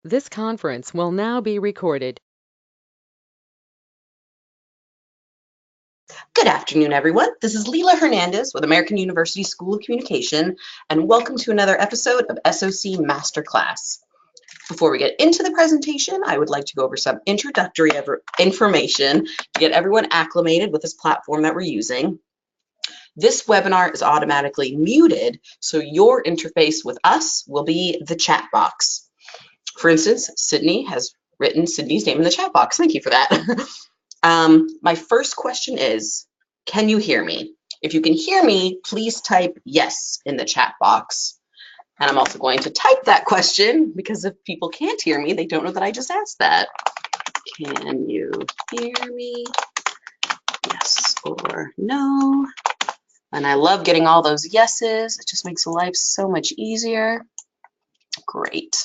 This conference will now be recorded. Good afternoon, everyone. This is Leila Hernandez with American University School of Communication, and welcome to another episode of SOC Masterclass. Before we get into the presentation, I would like to go over some introductory information to get everyone acclimated with this platform that we're using. This webinar is automatically muted, so your interface with us will be the chat box. For instance, Sydney has written Sydney's name in the chat box. Thank you for that. My first question is, can you hear me? If you can hear me, please type yes in the chat box. And I'm also going to type that question because if people can't hear me, they don't know that I just asked that. Can you hear me? Yes or no? And I love getting all those yeses. It just makes life so much easier. Great.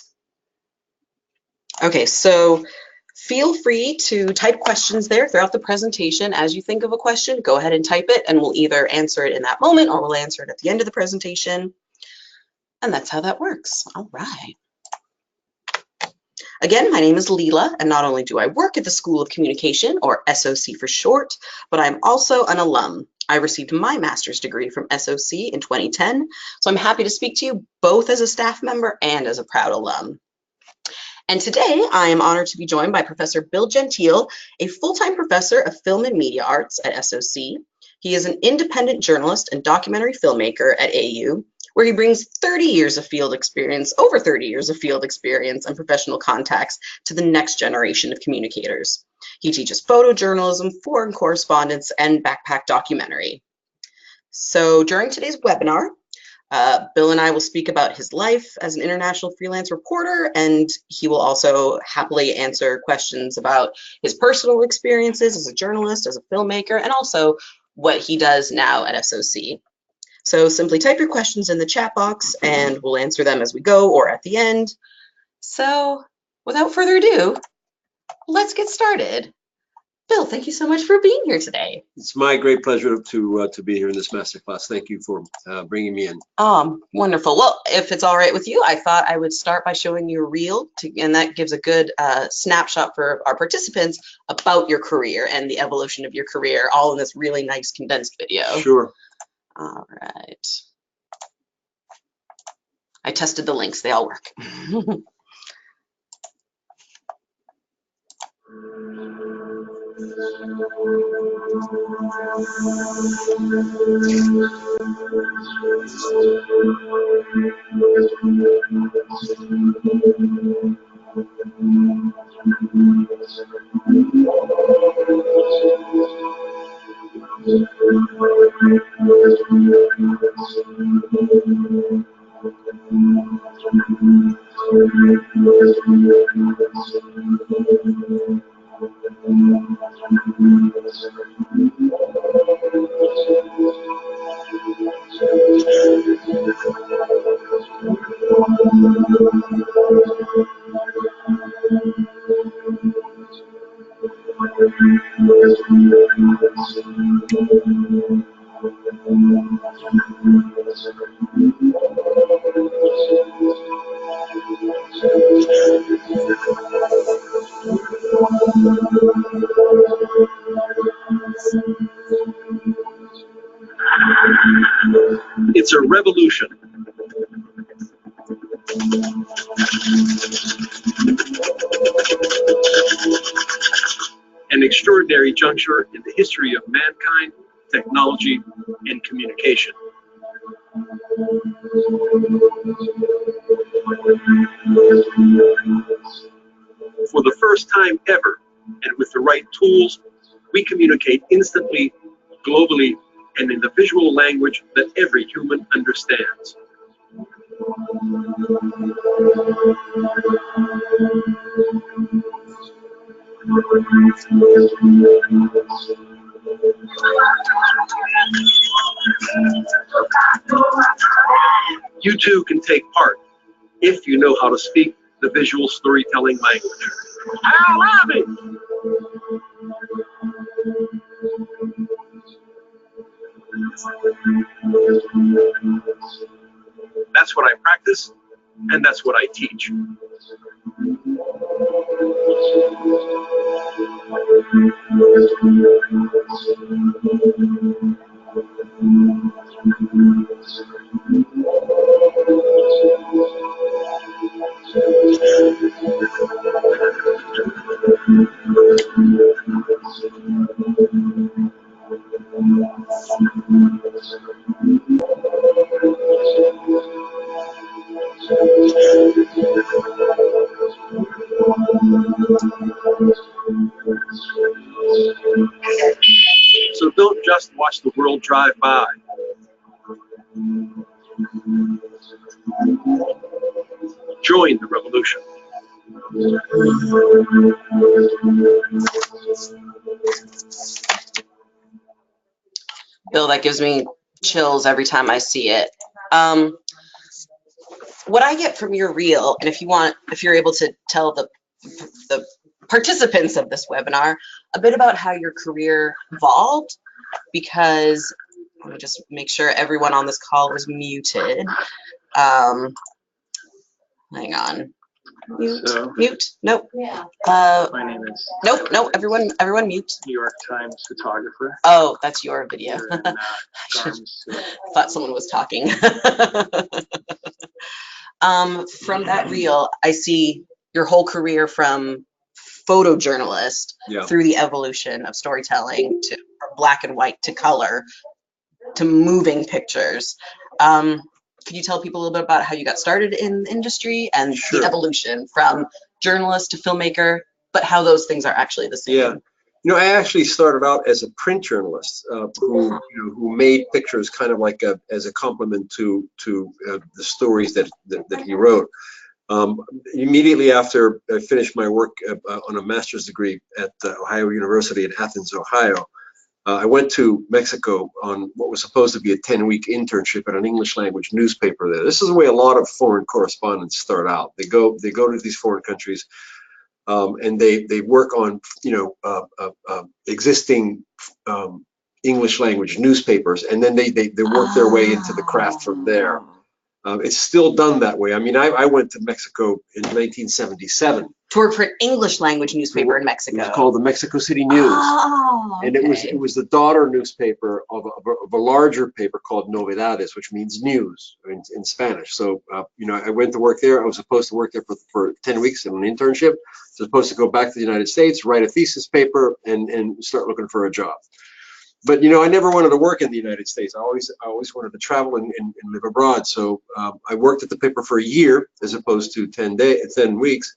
Okay, so feel free to type questions there throughout the presentation. As you think of a question, go ahead and type it and we'll either answer it in that moment or we'll answer it at the end of the presentation. And that's how that works. All right. Again, my name is Leila, and not only do I work at the School of Communication, or SOC for short, but I'm also an alum. I received my master's degree from SOC in 2010, so I'm happy to speak to you both as a staff member and as a proud alum. And today I am honored to be joined by Professor Bill Gentile, a full-time professor of film and media arts at SOC. He is an independent journalist and documentary filmmaker at AU, where he brings 30 years of field experience, over 30 years of field experience and professional contacts to the next generation of communicators. He teaches photojournalism, foreign correspondence, and backpack documentary. So during today's webinar, Bill and I will speak about his life as an international freelance reporter, and he will also happily answer questions about his personal experiences as a journalist, as a filmmaker, and also what he does now at SOC. So simply type your questions in the chat box and we'll answer them as we go or at the end. So without further ado, let's get started. Bill, thank you so much for being here today. It's my great pleasure to be here in this masterclass. Thank you for bringing me in. Wonderful. Well, if it's all right with you, I thought I would start by showing you a reel, and that gives a good snapshot for our participants about your career and the evolution of your career, all in this really nice condensed video. Sure. All right. I tested the links, they all work. It's a revolution. An extraordinary juncture in the history of mankind, technology, and communication. For the first time ever, and with the right tools, we communicate instantly, globally, and in the visual language that every human understands. You too can take part if you know how to speak the visual storytelling language. How love it! That's what I practice, and that's what I teach. So don't just watch the world drive by. Join the revolution. Bill, that gives me chills every time I see it. What I get from your reel, and if you're able to tell the participants of this webinar a bit about how your career evolved, because let me just make sure everyone on this call is muted. Hang on. Mute. Nope. Yeah. My name is Nope. Everyone mute. New York Times photographer. Oh, that's your video. Here in, Garms. Thought someone was talking. From that reel, I see your whole career from photojournalist through the evolution of storytelling to black and white to color to moving pictures. Could you tell people a little bit about how you got started in the industry and the evolution from journalist to filmmaker, but how those things are actually the same? Yeah. You know, I actually started out as a print journalist who made pictures kind of like as a complement to the stories that he wrote. Immediately after I finished my work on a master's degree at Ohio University in Athens, Ohio, I went to Mexico on what was supposed to be a 10-week internship at an English language newspaper there. This is the way a lot of foreign correspondents start out. They go to these foreign countries and they work on existing English language newspapers, and then they work their way into the craft from there. It's still done that way. I mean, I went to Mexico in 1977. To work for an English language newspaper in Mexico. It was called the Mexico City News. Oh, okay. And it was the daughter newspaper of a larger paper called Novedades, which means news in Spanish. So, I went to work there. I was supposed to work there for 10 weeks in an internship. So I was supposed to go back to the United States, write a thesis paper, and start looking for a job. But I never wanted to work in the United States. I always wanted to travel and live abroad. So I worked at the paper for a year as opposed to 10 weeks.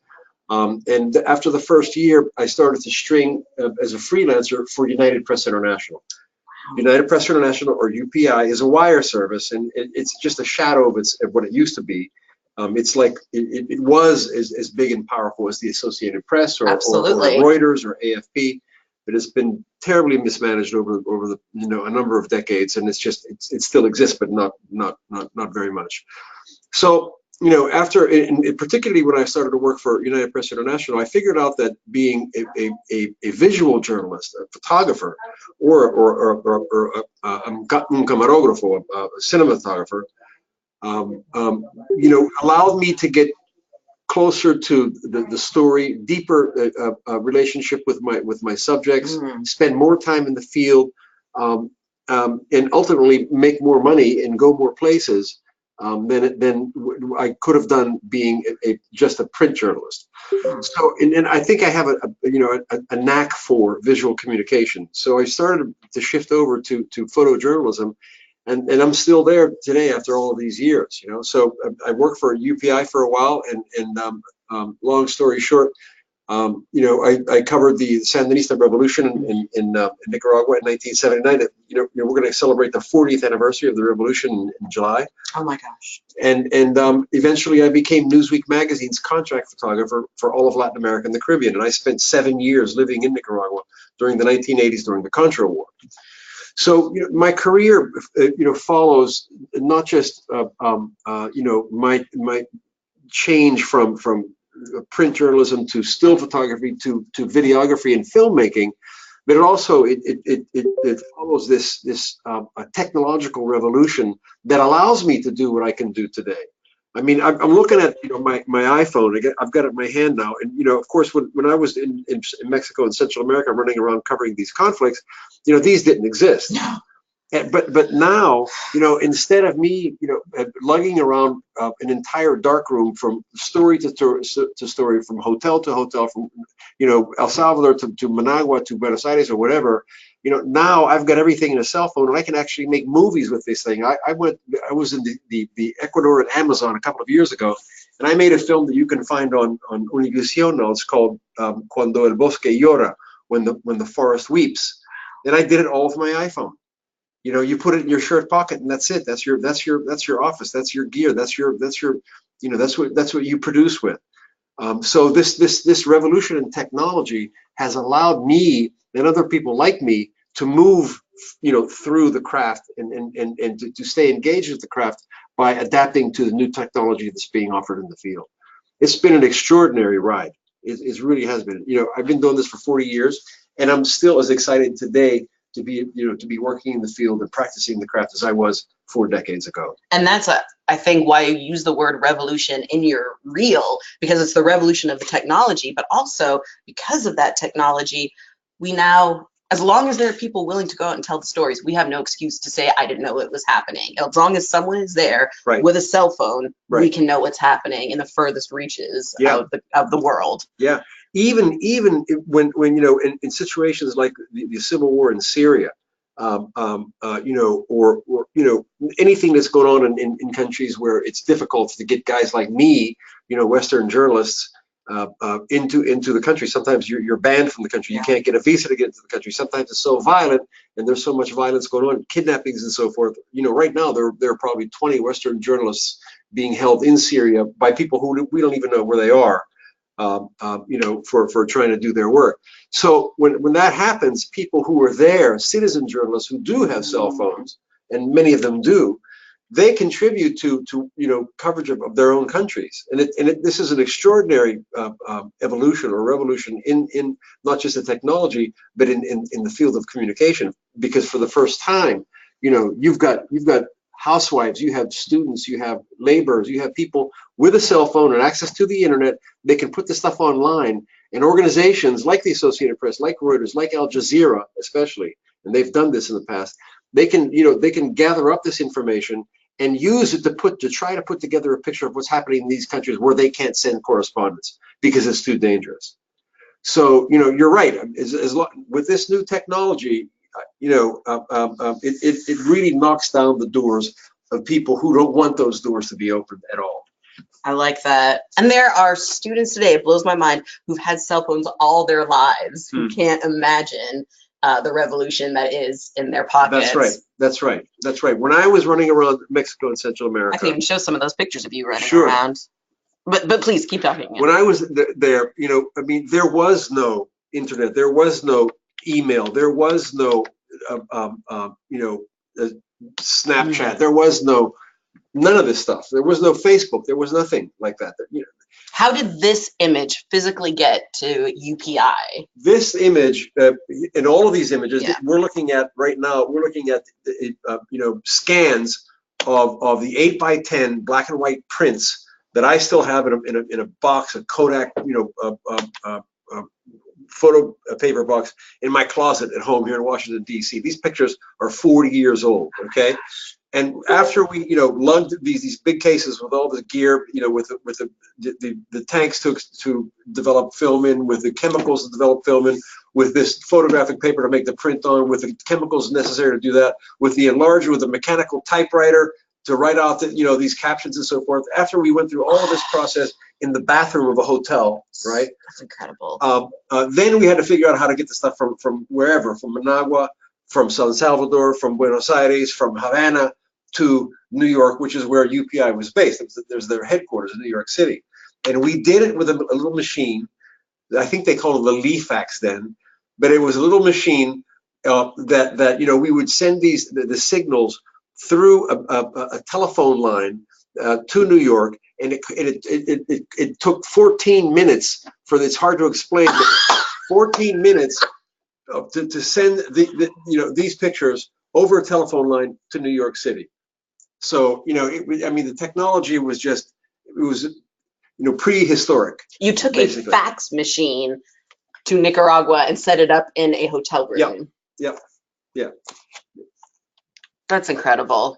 And after the first year, I started to string as a freelancer for United Press International. United Press International, or UPI, is a wire service, and it's just a shadow of what it used to be. It's like it was as big and powerful as the Associated Press or Reuters or AFP. But it's been terribly mismanaged over the a number of decades, and it still exists, but not very much. So after, particularly when I started to work for United Press International, I figured out that being a visual journalist, a photographer, or a camarógrafo, a cinematographer, allowed me to get closer to the story, deeper relationship with my subjects, spend more time in the field, and ultimately make more money and go more places than I could have done being just a print journalist. So, and I think I have a knack for visual communication. So I started to shift over to photojournalism. And I'm still there today after all of these years, So I worked for UPI for a while, and long story short, I covered the Sandinista revolution in Nicaragua in 1979. We're going to celebrate the 40th anniversary of the revolution in July. Oh my gosh! And eventually I became Newsweek magazine's contract photographer for all of Latin America and the Caribbean, and I spent 7 years living in Nicaragua during the 1980s during the Contra War. So my career, follows not just my change from print journalism to still photography to videography and filmmaking, but it also it follows this technological revolution that allows me to do what I can do today. I mean, I'm looking at, you know, my iPhone. I've got it in my hand now, and you know, of course, when I was in Mexico and Central America, running around covering these conflicts, you know, these didn't exist. No. But now, you know, instead of me, you know, lugging around an entire dark room from story to story, from hotel to hotel, from, you know, El Salvador to Managua to Buenos Aires or whatever, you know, now I've got everything in a cell phone, and I can actually make movies with this thing. I was in the Ecuador and Amazon a couple of years ago, and I made a film that you can find on Univision now. It's called Cuando el Bosque Llora, when the forest weeps, and I did it all with my iPhone. You know, you put it in your shirt pocket, and that's it. That's your office. That's your gear. That's your, you know, that's what you produce with. So this revolution in technology has allowed me and other people like me to move, you know, through the craft and to stay engaged with the craft by adapting to the new technology that's being offered in the field. It's been an extraordinary ride. It really has been. You know, I've been doing this for 40 years, and I'm still as excited today to be, you know, to be working in the field and practicing the craft as I was 4 decades ago. And that's, I think, why you use the word revolution in your reel, because it's the revolution of the technology, but also because of that technology, we now, as long as there are people willing to go out and tell the stories, we have no excuse to say, I didn't know it was happening. As long as someone is there with a cell phone, we can know what's happening in the furthest reaches of the world. Yeah. Even when you know, in situations like the civil war in Syria, you know, or you know, anything that's going on in countries where it's difficult to get guys like me, you know, Western journalists, into the country. Sometimes you're banned from the country. You can't get a visa to get into the country. Sometimes it's so violent, and there's so much violence going on, kidnappings and so forth. You know, right now there are probably 20 Western journalists being held in Syria by people who we don't even know where they are. You know, for trying to do their work. So when that happens, people who are there, citizen journalists who do have cell phones, and many of them do, they contribute to you know, coverage of their own countries. And this is an extraordinary evolution or revolution in not just the technology, but in the field of communication. Because for the first time, you know, you've got housewives, you have students, you have laborers, you have people with a cell phone and access to the internet. They can put the stuff online, and organizations like the Associated Press, like Reuters, like Al Jazeera especially, and they've done this in the past, they can, you know, they can gather up this information and use it to try to put together a picture of what's happening in these countries where they can't send correspondence because it's too dangerous. So, you know, you're right. With this new technology, you know, it really knocks down the doors of people who don't want those doors to be opened at all. I like that. And there are students today, it blows my mind, who've had cell phones all their lives, who can't imagine the revolution that is in their pockets. That's right. That's right. That's right. When I was running around Mexico and Central America, I can even show some of those pictures of you running around. But please keep talking. When I was there, you know, I mean, there was no internet, there was no email, there was no, you know, Snapchat, there was none of this stuff. There was no Facebook. There was nothing like that. You know. How did this image physically get to UPI? This image, and all of these images that we're looking at right now, we're looking at, you know, scans of the 8x10 black and white prints that I still have in a box, a Kodak, you know, photo paper box in my closet at home here in Washington, D.C. These pictures are 40 years old, okay? And after we, you know, lugged these big cases with all the gear, you know, with the tanks to develop film in, with the chemicals to develop film in, with this photographic paper to make the print on, with the chemicals necessary to do that, with the enlarger, with the mechanical typewriter to write out the, you know, these captions and so forth. After we went through all of this process in the bathroom of a hotel, right? That's incredible. Then we had to figure out how to get the stuff from wherever, from Managua, from San Salvador, from Buenos Aires, from Havana to New York, which is where UPI was based. There's their headquarters in New York City. And we did it with a little machine. I think they called it the Leafax then, but it was a little machine that you know, we would send the signals through a telephone line to New York, and it took 14 minutes for this. Hard to explain, but 14 minutes to send you know, these pictures over a telephone line to New York City. So, you know, I mean, the technology was just it was, prehistoric. You took Basically. a fax machine to Nicaragua and set it up in a hotel room. Yep. That's incredible.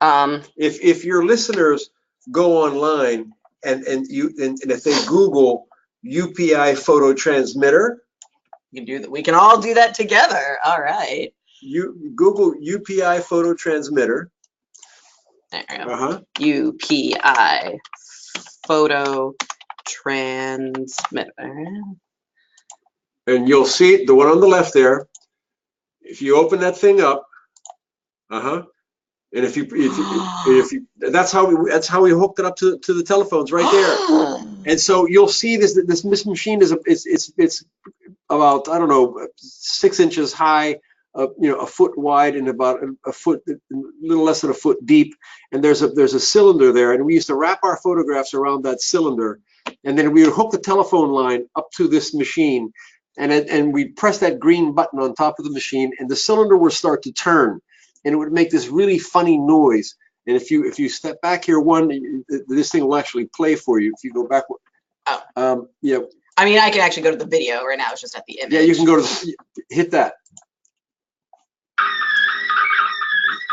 If your listeners go online and if they Google UPI photo transmitter, You can do that. We can all do that together. All right. you Google UPI photo transmitter. There we go. UPI photo transmitter. And you'll see the one on the left there. If you open that thing up, and if you that's how we hooked it up to the telephones right there. And so you'll see this machine is it's about, I don't know, 6 inches high, a foot wide and about a foot, a little less than a foot deep. And there's a cylinder there, and we used to wrap our photographs around that cylinder, and then we would hook the telephone line up to this machine, and we'd press that green button on top of the machine, and the cylinder would start to turn, and it would make this really funny noise. And if you step back here this thing will actually play for you. If you go back, yeah. I mean, I can actually go to the video right now. It's just at the image. Yeah, you can go to hit that.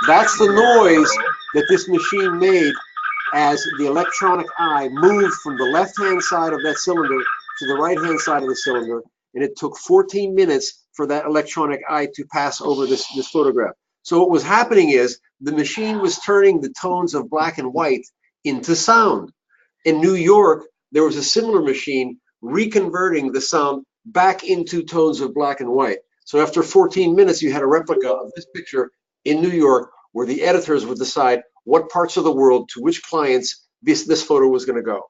That's the noise that this machine made as the electronic eye moved from the left-hand side of that cylinder to the right-hand side of the cylinder, and it took 14 minutes for that electronic eye to pass over this photograph. So what was happening is the machine was turning the tones of black and white into sound. In New York, there was a similar machine reconverting the sound back into tones of black and white. So after 14 minutes, you had a replica of this picture in New York, where the editors would decide what parts of the world to which clients this photo was going to go.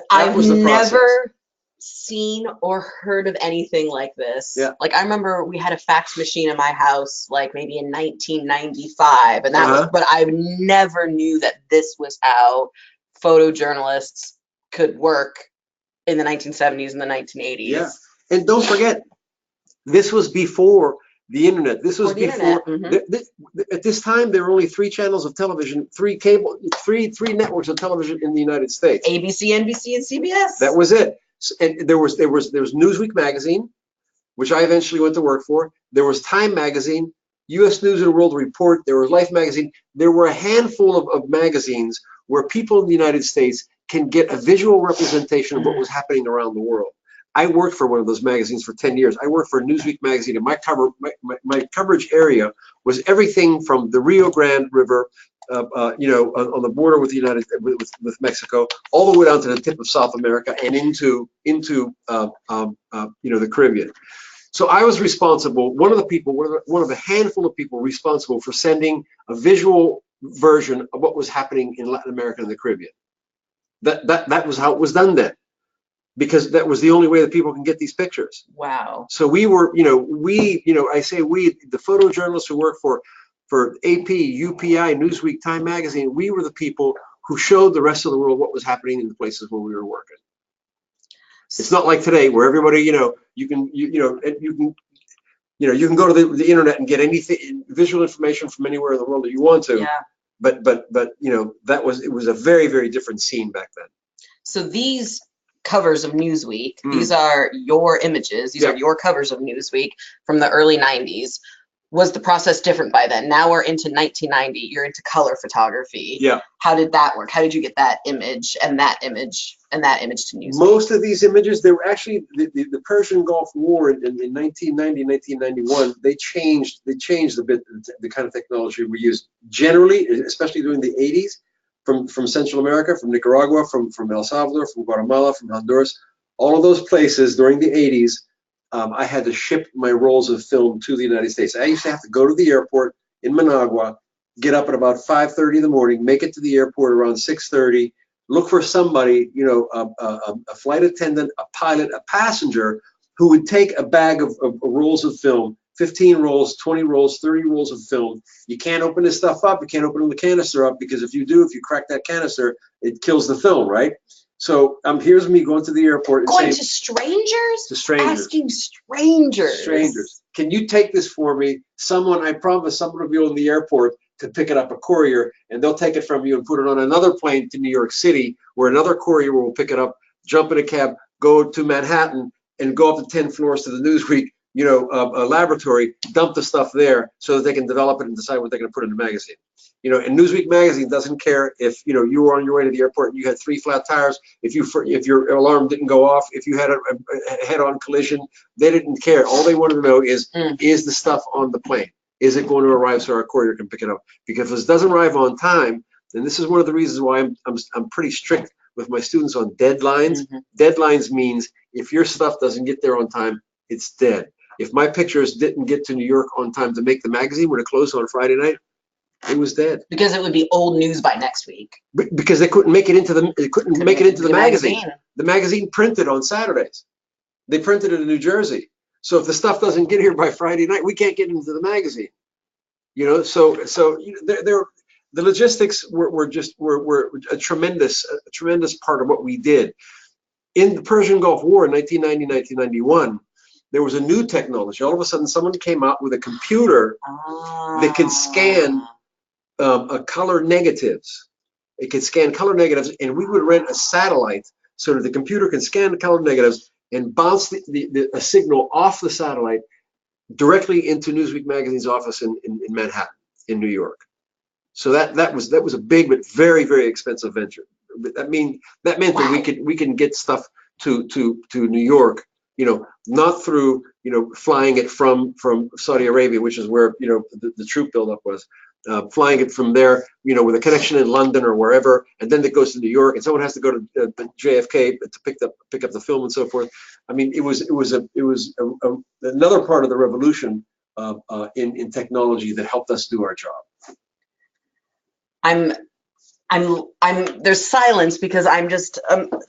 I've never seen or heard of anything like this. Yeah. Like, I remember we had a fax machine in my house, like maybe in 1995, and that was, but I never knew that this was how photojournalists could work in the 1970s and the 1980s. Yeah, and don't forget, this was before the internet. This was before. At this time, there were only 3 channels of television, 3 networks of television in the United States. ABC, NBC, and CBS. That was it. And there was Newsweek magazine, which I eventually went to work for. There was Time magazine, U.S. News and World Report. There was Life magazine. There were a handful of magazines where people in the United States can get a visual representation of what was happening around the world. I worked for one of those magazines for 10 years. I worked for Newsweek magazine, and my coverage area was everything from the Rio Grande River, on the border with with Mexico, all the way down to the tip of South America and into the Caribbean. So I was responsible, one of the handful of people responsible for sending a visual version of what was happening in Latin America and the Caribbean. That was how it was done then, because that was the only way that people can get these pictures. Wow. So we were, I say we, the photojournalists who work for AP, UPI, Newsweek, Time magazine, we were the people who showed the rest of the world what was happening in the places where we were working. It's not like today where everybody, you can go to the internet and get anything, visual information from anywhere in the world that you want to. Yeah. But it was a very, very different scene back then. So these covers of Newsweek, these are your images, these are your covers of Newsweek from the early 90s. Was the process different by then? Now we're into 1990, you're into color photography. Yeah. How did that work? How did you get that image and that image and that image to Newsweek? Most of these images, they were actually the Persian Gulf War in 1990, 1991. They changed a bit the kind of technology we used generally, especially during the 80s, from Central America, from Nicaragua, from El Salvador, from Guatemala, from Honduras, all of those places during the 80s. I had to ship my rolls of film to the United States. I used to have to go to the airport in Managua, get up at about 5:30 in the morning, make it to the airport around 6:30, look for somebody, a flight attendant, a pilot, a passenger, who would take a bag of rolls of film, 15 rolls, 20 rolls, 30 rolls of film. You can't open this stuff up. You can't open the canister up, because if you crack that canister, it kills the film, right? So here's me going to the airport and going saying, to strangers? To strangers. Asking strangers. Strangers. Can you take this for me? I promise someone of you in the airport to pick it up a courier, and they'll take it from you and put it on another plane to New York City, where another courier will pick it up, jump in a cab, go to Manhattan, and go up the 10 floors to the Newsweek, laboratory, dump the stuff there so that they can develop it and decide what they're going to put in the magazine. And Newsweek magazine doesn't care if you were on your way to the airport and you had 3 flat tires, if your alarm didn't go off, if you had a head-on collision. They didn't care. All they wanted to know is the stuff on the plane? Is it going to arrive so our courier can pick it up? Because if it doesn't arrive on time, and this is one of the reasons why I'm pretty strict with my students on deadlines. Deadlines means if your stuff doesn't get there on time, it's dead. If my pictures didn't get to New York on time to make the magazine when it closed on Friday night, it was dead. Because it would be old news by next week. Because they couldn't make it into the magazine. The magazine printed on Saturdays. They printed it in New Jersey. So if the stuff doesn't get here by Friday night, we can't get into the magazine. So the logistics were a tremendous part of what we did. In the Persian Gulf War in 1990, 1991, there was a new technology. All of a sudden, someone came out with a computer that could scan color negatives. It could scan color negatives, and we would rent a satellite so that the computer can scan the color negatives and bounce a signal off the satellite directly into Newsweek magazine's office in Manhattan, in New York. So that was a big but very, very expensive venture. That meant that we can get stuff to New York, not through flying it from Saudi Arabia, which is where the troop buildup was. Flying it from there, with a connection in London or wherever, and then it goes to New York, and someone has to go to JFK to pick up the film and so forth. I mean, it was another part of the revolution in technology that helped us do our job. There's silence because I'm just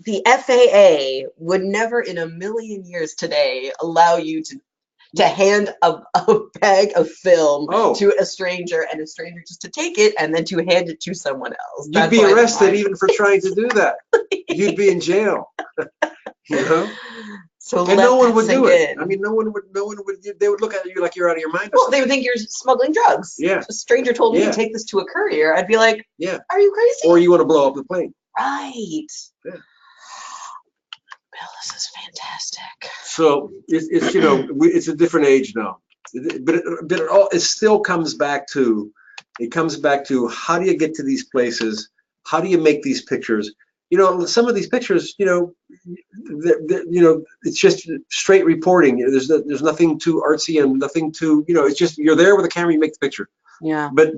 the FAA would never in a million years today allow you to hand a bag of film to a stranger, and a stranger just to take it and then to hand it to someone else. You'd be arrested even for trying to do that. You'd be in jail. So and no one would do it. I mean, no one would. They would look at you like you're out of your mind. Well, they would think you're smuggling drugs. Yeah. If a stranger told me to take this to a courier, I'd be like, yeah, are you crazy? Or you want to blow up the plane. Right. Yeah. Bill, this is fantastic. So it's a different age now, but it still comes back to how do you get to these places? How do you make these pictures? Some of these pictures, it's just straight reporting. There's nothing too artsy and nothing too, it's just you're there with a camera, you make the picture. Yeah. But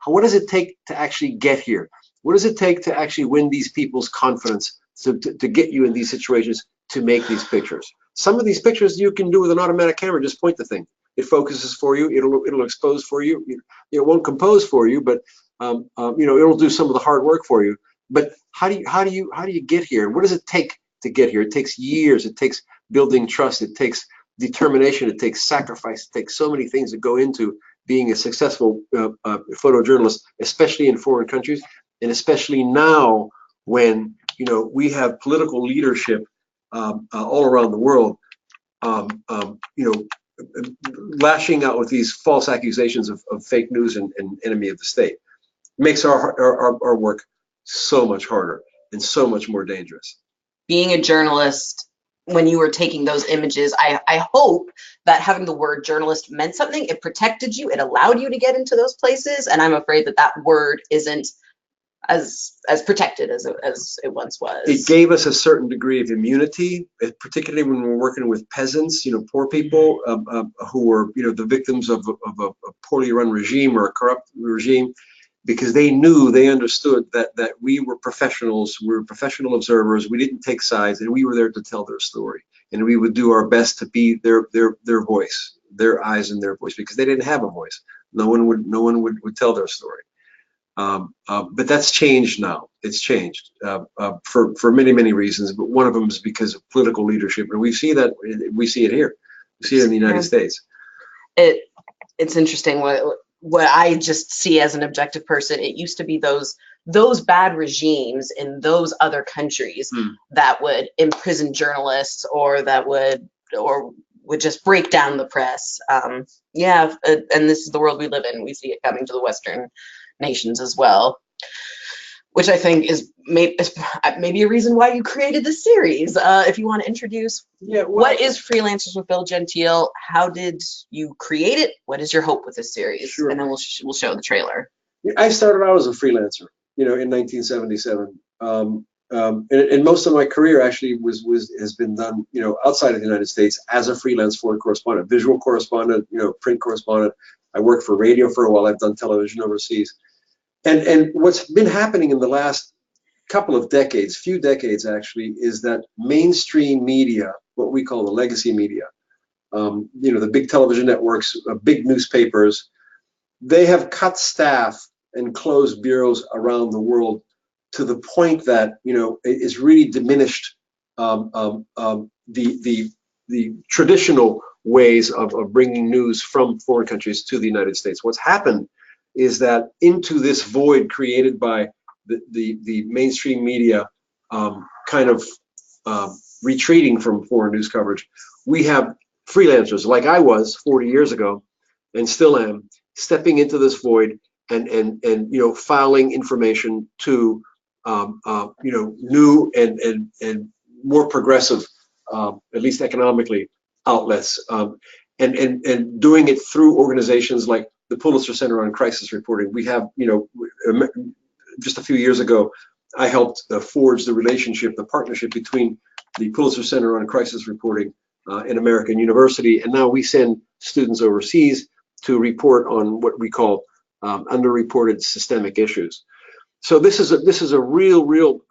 what does it take to actually get here? What does it take to actually win these people's confidence to get you in these situations to make these pictures? Some of these pictures you can do with an automatic camera. Just point the thing. It focuses for you. It'll expose for you. It won't compose for you, but it'll do some of the hard work for you. But how do you get here? What does it take to get here? It takes years. It takes building trust. It takes determination. It takes sacrifice. It takes so many things that go into being a successful photojournalist, especially in foreign countries, and especially now when we have political leadership all around the world, lashing out with these false accusations of fake news and enemy of the state. Makes our work so much harder and so much more dangerous. Being a journalist, when you were taking those images, I hope that having the word journalist meant something. It protected you. It allowed you to get into those places. And I'm afraid that word isn't as protected as it once was. It gave us a certain degree of immunity, particularly when we're working with peasants, poor people who were, the victims of a poorly run regime or a corrupt regime, because they understood that we were professionals, we were professional observers, we didn't take sides, and we were there to tell their story, and we would do our best to be their voice, their eyes and their voice, because they didn't have a voice. No one would tell their story. But that's changed now. It's changed for many, many reasons. But one of them is because of political leadership, and we see it here. We see it in the United States. It's interesting what I just see as an objective person. It used to be those bad regimes in those other countries that would imprison journalists or would just break down the press. Yeah, and this is the world we live in. We see it coming to the Western nations as well, which I think is maybe a reason why you created this series. If you want to introduce, what is Freelancers with Bill Gentile? How did you create it? What is your hope with this series? Sure. And then we'll show the trailer. I started out as a freelancer, in 1977. And most of my career actually has been done, outside of the United States as a freelance foreign correspondent, visual correspondent, print correspondent. I worked for radio for a while. I've done television overseas. And what's been happening in the last couple of decades, few decades actually, is that mainstream media, what we call the legacy media, the big television networks, big newspapers, they have cut staff and closed bureaus around the world to the point that it's really diminished the traditional ways of bringing news from foreign countries to the United States. What's happened is that into this void created by the mainstream media kind of retreating from foreign news coverage, we have freelancers like I was 40 years ago and still am, stepping into this void and filing information to new and more progressive, at least economically, outlets, and doing it through organizations like the Pulitzer Center on Crisis Reporting. We have, just a few years ago, I helped forge the partnership between the Pulitzer Center on Crisis Reporting and American University, and now we send students overseas to report on what we call underreported systemic issues. So this is a real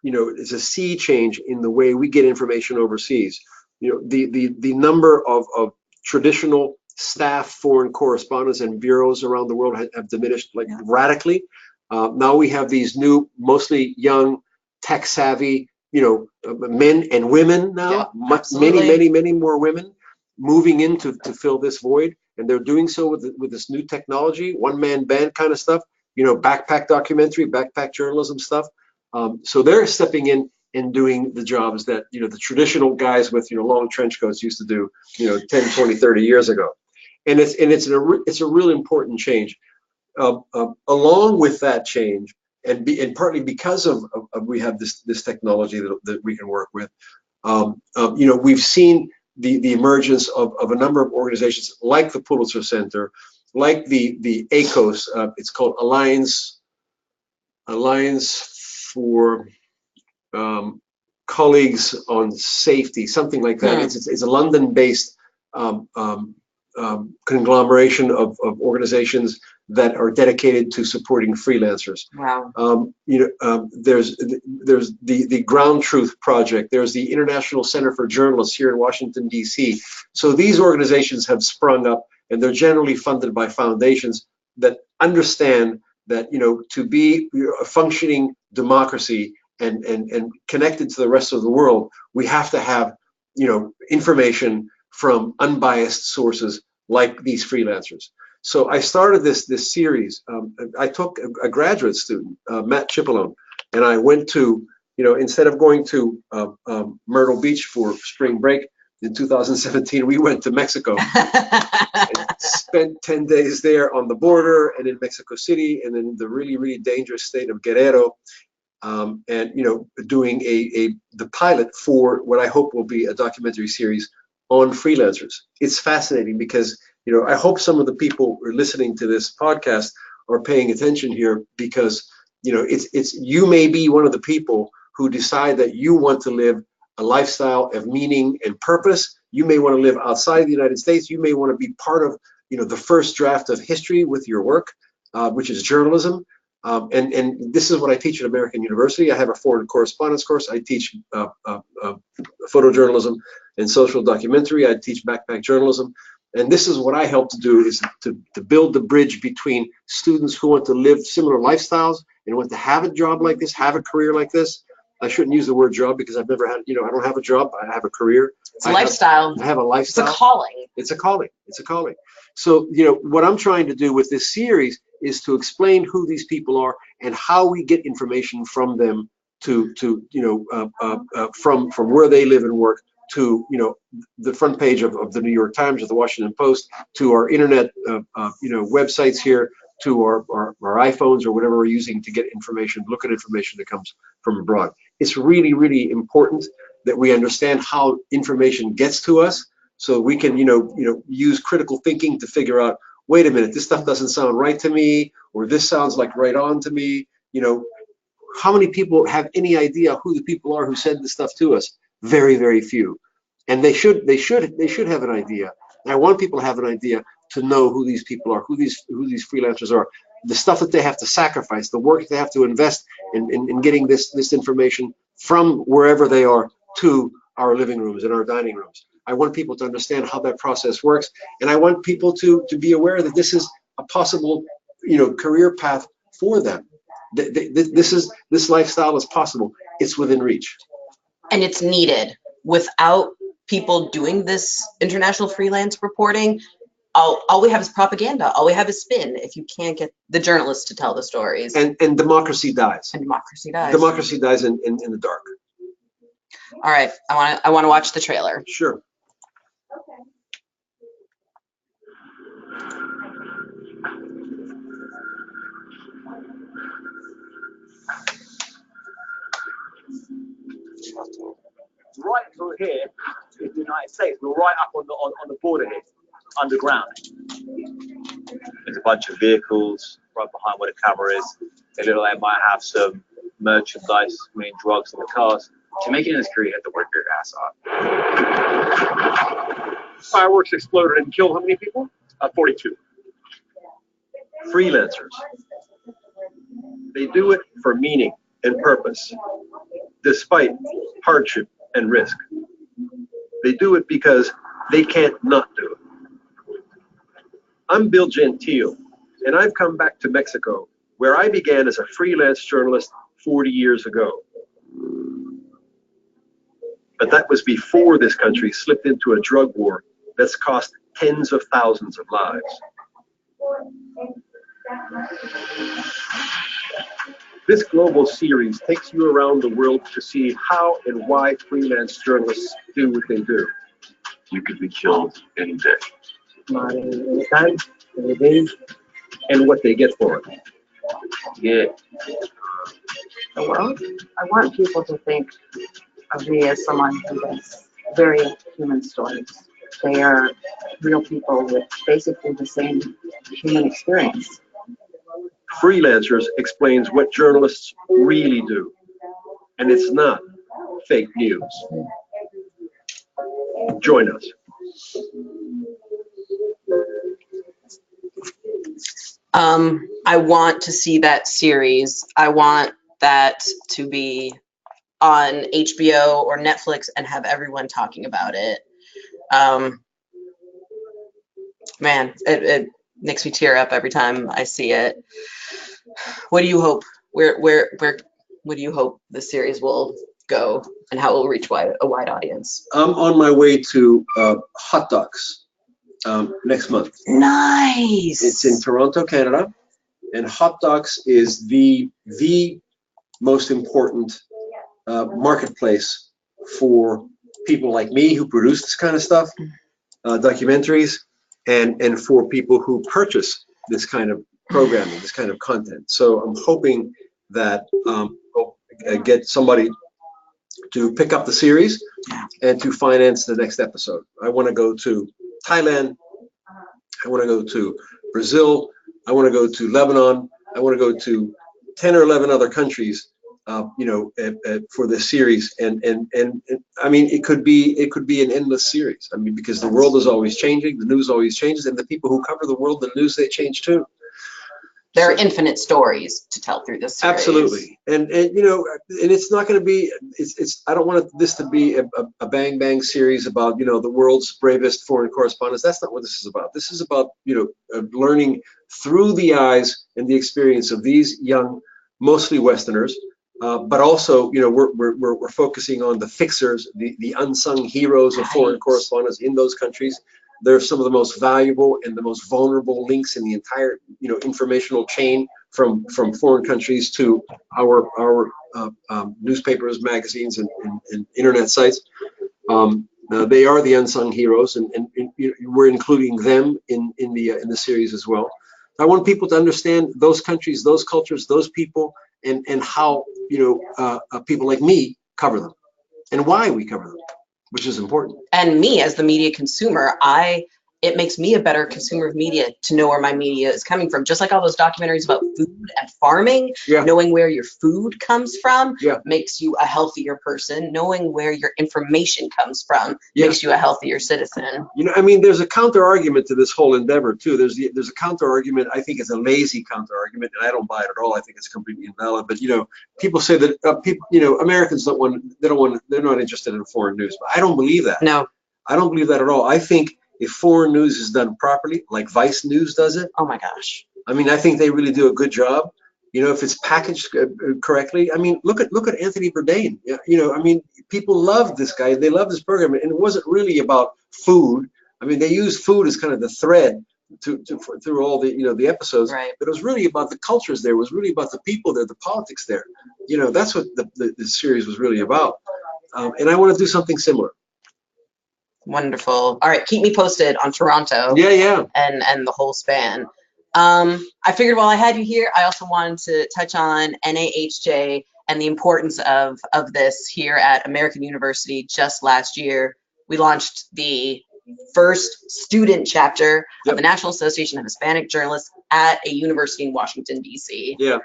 it's a sea change in the way we get information overseas. The number of traditional staff foreign correspondents and bureaus around the world have diminished radically. Now we have these new, mostly young, tech savvy, men and women now, many more women moving in to fill this void, and they're doing so with this new technology, one-man band kind of stuff, backpack documentary, backpack journalism stuff. So they're stepping in and doing the jobs that the traditional guys with long trench coats used to do 10, 20, 30 years ago. And it's a real important change. Along with that change, and partly because of we have this technology that we can work with, we've seen the emergence of a number of organizations like the Pulitzer Center, like the ACOS, it's called Alliance for Colleagues on Safety, something like that. It's a London-based conglomeration of organizations that are dedicated to supporting freelancers. Wow. There's the Ground Truth Project. There's the International Center for Journalists here in Washington, D.C. So these organizations have sprung up, and they're generally funded by foundations that understand that to be a functioning democracy and connected to the rest of the world, we have to have information from unbiased sources like these freelancers. So I started this series. I took a graduate student, Matt Cipollone, and I went to, instead of going to Myrtle Beach for spring break in 2017, we went to Mexico and spent 10 days there on the border and in Mexico City and in the really dangerous state of Guerrero, and doing the pilot for what I hope will be a documentary series on freelancers. It's fascinating because I hope some of the people who are listening to this podcast are paying attention here, because it's you may be one of the people who decide that you want to live a lifestyle of meaning and purpose. You may want to live outside the United States. You may want to be part of the first draft of history with your work, which is journalism. And this is what I teach at American University. I have a foreign correspondence course. I teach photojournalism and social documentary. I teach backpack journalism. And this is what I help to do, is to build the bridge between students who want to live similar lifestyles and want to have a job like this, have a career like this. I shouldn't use the word job because I've never had, I don't have a job. I have a career. It's a lifestyle. I have a lifestyle. It's a calling. It's a calling. It's a calling. So, what I'm trying to do with this series is to explain who these people are and how we get information from them from where they live and work to, you know, the front page of the New York Times or the Washington Post, to our internet, you know, websites here, to our iPhones or whatever we're using to get information, look at information that comes from abroad. It's really, really important that we understand how information gets to us, so we can, you know, use critical thinking to figure out, wait a minute, this stuff doesn't sound right to me, or this sounds like right on to me. You know, how many people have any idea who the people are who said this stuff to us? Very, very few. And they should have an idea. And I want people to have an idea, to know who these people are, who these freelancers are, the stuff that they have to sacrifice, the work they have to invest in getting this information from wherever they are to our living rooms and our dining rooms. I want people to understand how that process works, and I want people to be aware that this is a possible, you know, career path for them. This lifestyle is possible. It's within reach. And it's needed. Without people doing this international freelance reporting, all we have is propaganda. All we have is spin. If you can't get the journalists to tell the stories, and democracy dies. And democracy dies. Democracy dies in the dark. All right, I want to watch the trailer. Sure. Right through here is the United States. We're right up on the border here, underground. There's a bunch of vehicles right behind where the camera is. They look like they might have some merchandise, I mean drugs in the cars. To make it in this career, you have to work your ass off. Fireworks exploded and killed how many people? 42. Freelancers. They do it for meaning and purpose, despite hardship and risk. They do it because they can't not do it. I'm Bill Gentile, and I've come back to Mexico, where I began as a freelance journalist 40 years ago. But that was before this country slipped into a drug war that's cost tens of thousands of lives. This global series takes you around the world to see how and why freelance journalists do what they do. You could be killed any day. And what they get for it. Yeah. The world. I want people to think of me as someone who does very human stories. They are real people with basically the same human experience. Freelancers explains what journalists really do, and it's not fake news. Join us. I want to see that series. I want that to be on HBO or Netflix and have everyone talking about it. Man, it makes me tear up every time I see it. What do you hope? Where do you hope the series will go, and how it will reach a wide audience? I'm on my way to Hot Docs next month. Nice. It's in Toronto, Canada, and Hot Docs is the most important marketplace for people like me who produce this kind of stuff, documentaries, and for people who purchase this kind of programming, this kind of content. So I'm hoping that I'll get somebody to pick up the series and to finance the next episode. I want to go to Thailand. I want to go to Brazil. I want to go to Lebanon. I want to go to 10 or 11 other countries, for this series. And I mean, it could be an endless series. I mean, because the world is always changing, the news always changes, and the people who cover the world, the news, they change too. There are infinite stories to tell through this series. Absolutely, and it's not going to be. I don't want this to be a bang bang series about the world's bravest foreign correspondents. That's not what this is about. This is about learning through the eyes and the experience of these young, mostly Westerners, but also we're focusing on the fixers, the unsung heroes of foreign correspondents in those countries. They're some of the most valuable and the most vulnerable links in the entire informational chain from foreign countries to our newspapers, magazines, and internet sites. They are the unsung heroes, and we're including them in the series as well. I want people to understand those countries, those cultures, those people, and how people like me cover them, and why we cover them, which is important. And me as the media consumer, it makes me a better consumer of media to know where my media is coming from. Just like all those documentaries about food and farming, knowing where your food comes from makes you a healthier person. Knowing where your information comes from makes you a healthier citizen. I mean, there's a counter argument to this whole endeavor too. There's a counter argument. I think it's a lazy counter argument, and I don't buy it at all. I think it's completely invalid. But people say that people, Americans they're not interested in foreign news. But I don't believe that. No, I don't believe that at all. I think if foreign news is done properly, like Vice News does it, oh my gosh, I mean, I think they really do a good job. If it's packaged correctly. I mean, look at Anthony Bourdain. I mean, people love this guy. They love this program, and it wasn't really about food. I mean, they used food as kind of the thread through all the the episodes. Right. But it was really about the cultures there. It was really about the people there, the politics there. That's what the series was really about. And I want to do something similar. Wonderful. All right, keep me posted on Toronto. Yeah. And the whole span. I figured while I had you here, I also wanted to touch on NAHJ and the importance of this here at American University. Just last year, we launched the first student chapter of the National Association of Hispanic Journalists at a university in Washington, D.C. Yeah.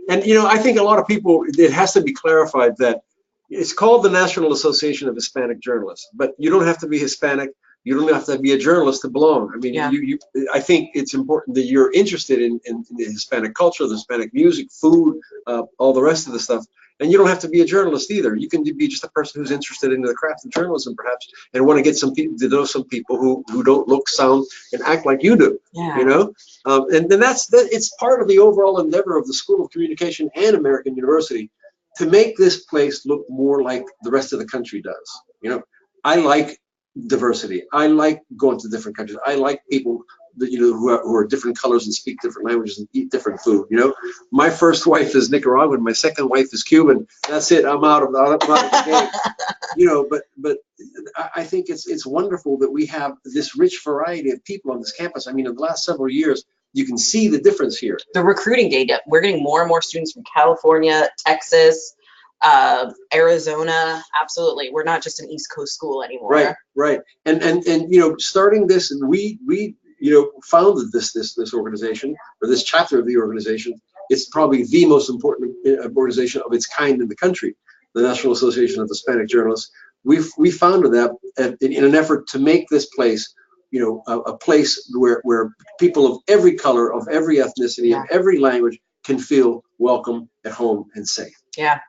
And, I think a lot of people, it has to be clarified that it's called the National Association of Hispanic Journalists, but you don't have to be Hispanic. You don't have to be a journalist to belong. I mean, I think it's important that you're interested in the Hispanic culture, the Hispanic music, food, all the rest of the stuff. And you don't have to be a journalist either. You can be just a person who's interested in the craft of journalism, perhaps, and want to get some people to know some people who don't look, sound, and act like you do. Yeah. And then it's part of the overall endeavor of the School of Communication and American University to make this place look more like the rest of the country does. I like diversity. I like going to different countries. I like people that who are different colors and speak different languages and eat different food. My first wife is Nicaraguan. My second wife is Cuban. That's it. I'm out of the game. But I think it's wonderful that we have this rich variety of people on this campus. I mean, in the last several years, you can see the difference here. The recruiting data, we're getting more and more students from California, Texas, Arizona. Absolutely. We're not just an East Coast school anymore. Right. And starting this, and we founded this organization, or this chapter of the organization. It's probably the most important organization of its kind in the country, the National Association of Hispanic Journalists. We founded that in an effort to make this place a place where people of every color, of every ethnicity, of every language can feel welcome, at home, and safe. Yeah,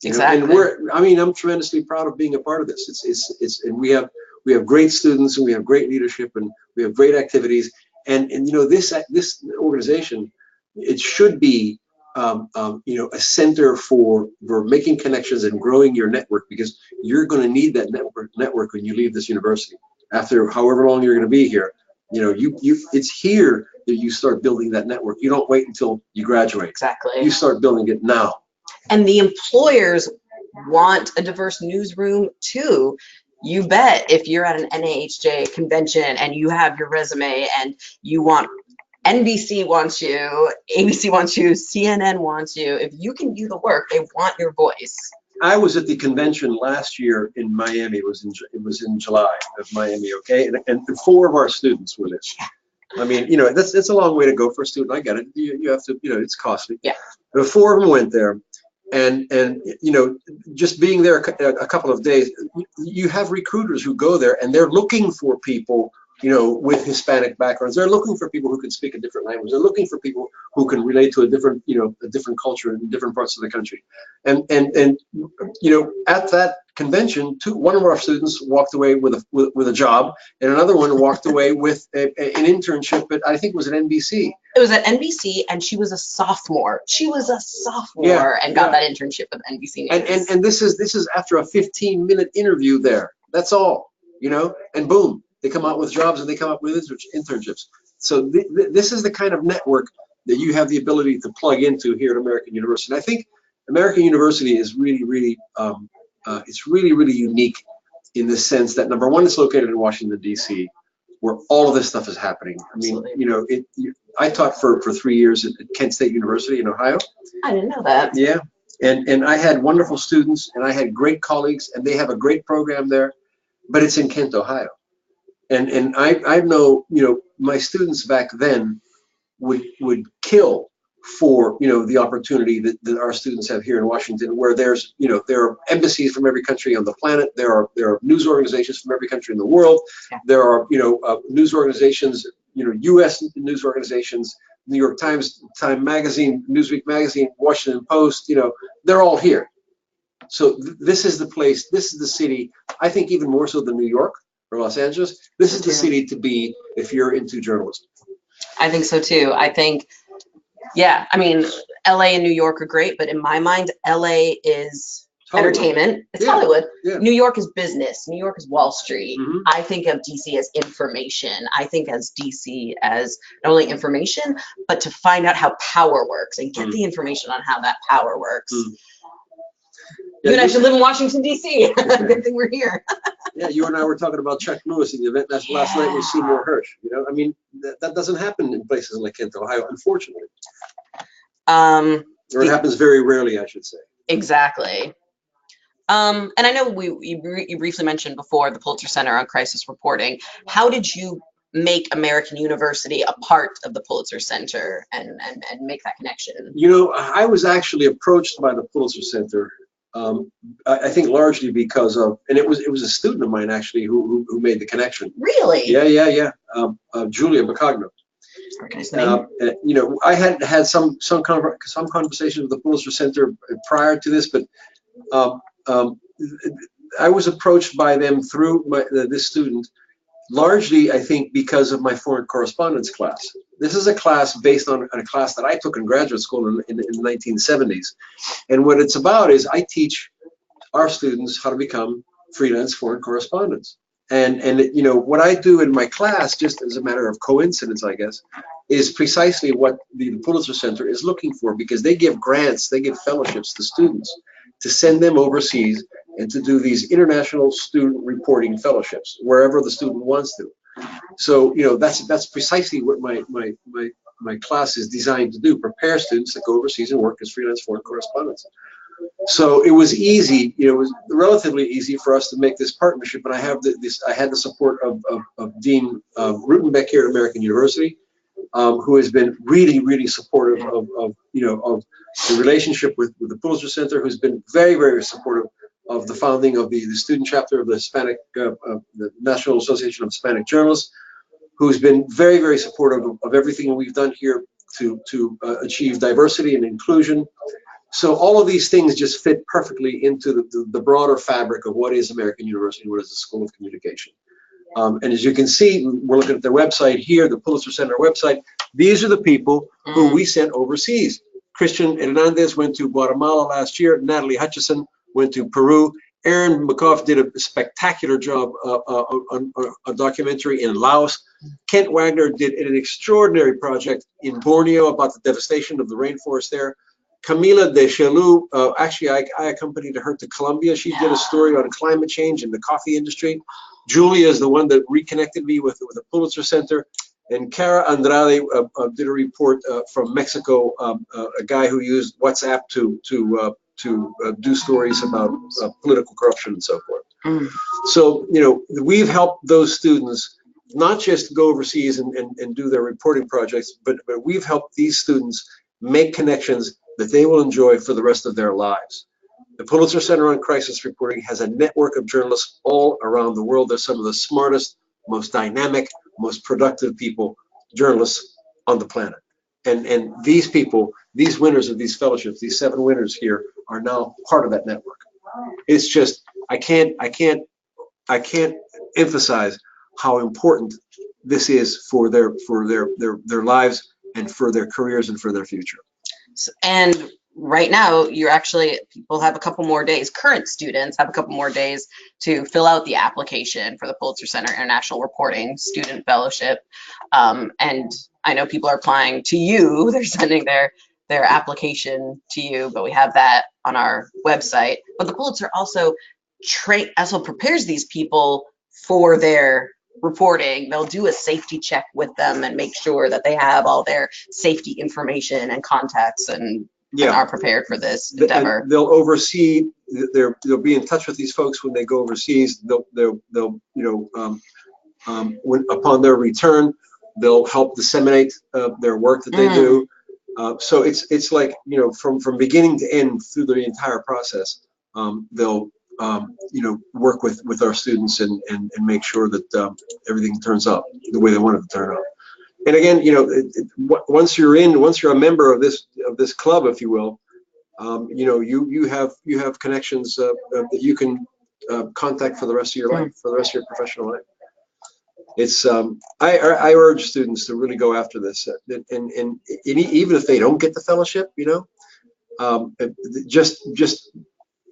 exactly. And I'm tremendously proud of being a part of this. And we have great students, and we have great leadership, and we have great activities. And this organization, it should be a center for making connections and growing your network, because you're going to need that network when you leave this university. After however long you're going to be here, it's here that you start building that network. You don't wait until you graduate. Exactly. You start building it now. And the employers want a diverse newsroom too. You bet. If you're at an NAHJ convention and you have your resume and you want NBC wants you, ABC wants you, CNN wants you, if you can do the work, they want your voice. I was at the convention last year in Miami. It was in July of Miami, okay? And 4 of our students were there. I mean, that's a long way to go for a student. I get it. You have to, it's costly. Yeah. But 4 of them went there, and just being there a couple of days, you have recruiters who go there and they're looking for people with Hispanic backgrounds. They're looking for people who can speak a different language. They're looking for people who can relate to a different culture in different parts of the country. And at that convention, one of our students walked away with a job, and another one walked away with an internship at, I think it was at NBC. It was at NBC, and she was a sophomore. And got that internship with NBC News. And this is after a 15-minute interview there. That's all, and boom. They come out with jobs, and they come up with internships. So this is the kind of network that you have the ability to plug into here at American University. And I think American University is really, really, it's really, really unique in the sense that, number one, it's located in Washington, D.C., where all of this stuff is happening. I mean, Absolutely. you know, I taught for 3 years at Kent State University in Ohio. I didn't know that. Yeah. And I had wonderful students, and I had great colleagues, and they have a great program there, but it's in Kent, Ohio. And I know, you know, my students back then would kill for, you know, the opportunity that our students have here in Washington, where there's, you know, there are embassies from every country on the planet. There are news organizations from every country in the world. Yeah. There are, you know, news organizations, you know, U.S. news organizations, New York Times, Time Magazine, Newsweek Magazine, Washington Post, you know, they're all here. So this is the place, this is the city, I think even more so than New York or Los Angeles, this is the city to be if you're into journalism. I think so too. I think, yeah, I mean, LA and New York are great, but in my mind, LA is Hollywood. entertainment. It's Yeah. Hollywood. Yeah. New York is business. New York is Wall Street. Mhm. I think of DC as information. I think as DC as not only information, but to find out how power works and get the information on how that power works. Mm. You and I this- should live in Washington, DC. Good thing we're here. Yeah, you and I were talking about Chuck Lewis in the event last night with Seymour Hersh. You know, I mean, that doesn't happen in places like Kent, Ohio, unfortunately. Or it happens very rarely, I should say. Exactly. And I know you briefly mentioned before the Pulitzer Center on Crisis Reporting. How did you make American University a part of the Pulitzer Center and make that connection? You know, I was actually approached by the Pulitzer Center. I think largely because of, and it was a student of mine actually who made the connection. Really? Yeah. Julia Bacagno. Recognize the name? You know, I had some conversation with the Pulitzer Center prior to this, but I was approached by them through this student, largely I think because of my foreign correspondence class. This is a class based on a class that I took in graduate school in the 1970s, and what it's about is I teach our students how to become freelance foreign correspondents. And you know, what I do in my class, just as a matter of coincidence, I guess, is precisely what the Pulitzer Center is looking for, because they give grants, they give fellowships to students to send them overseas and to do these international student reporting fellowships wherever the student wants to. So, you know, that's precisely what my class is designed to do: prepare students to go overseas and work as freelance foreign correspondents. So it was easy, you know, it was relatively easy for us to make this partnership. And I had the support of Dean Rutenbeck here at American University, who has been really supportive of the relationship with the Pulitzer Center, who's been very supportive of the founding of the student chapter of the Hispanic, the National Association of Hispanic Journalists, who's been very supportive of everything we've done here to achieve diversity and inclusion. So all of these things just fit perfectly into the broader fabric of what is American University, what is the School of Communication. And as you can see, we're looking at their website here, the Pulitzer Center website. These are the people who we sent overseas. Christian Hernandez went to Guatemala last year. Natalie Hutchison went to Peru. Aaron McCoff did a spectacular job on a documentary in Laos. Kent Wagner did an extraordinary project in Borneo about the devastation of the rainforest there. Camila de Chelou, actually I accompanied her to Colombia. She did a story on climate change in the coffee industry. Julia is the one that reconnected me with the Pulitzer Center. And Cara Andrade did a report from Mexico, a guy who used WhatsApp to do stories about political corruption and so forth. So, you know, we've helped those students not just go overseas and do their reporting projects, but we've helped these students make connections that they will enjoy for the rest of their lives. The Pulitzer Center on Crisis Reporting has a network of journalists all around the world. They're some of the smartest, most dynamic, most productive journalists on the planet. And these people, these winners of these fellowships, these 7 winners here, are now part of that network. It's just, I can't emphasize how important this is for their lives and for their careers and for their future. And right now, people have a couple more days, current students have a couple more days to fill out the application for the Pulitzer Center International Reporting Student Fellowship. And I know people are applying to you, they're sending their application to you, but we have that on our website. But the Pulitzer also also prepares these people for their reporting. They'll do a safety check with them and make sure that they have all their safety information and contacts and are prepared for this endeavor. They'll oversee. They'll be in touch with these folks when they go overseas. They'll when upon their return, they'll help disseminate their work that they do. So it's like, from beginning to end through the entire process, they'll work with our students and make sure that everything turns out the way they want it to turn out. And again, once you're a member of this club, if you will, you have connections that you can contact for the rest of your life, for the rest of your professional life. It's I urge students to really go after this, and even if they don't get the fellowship, just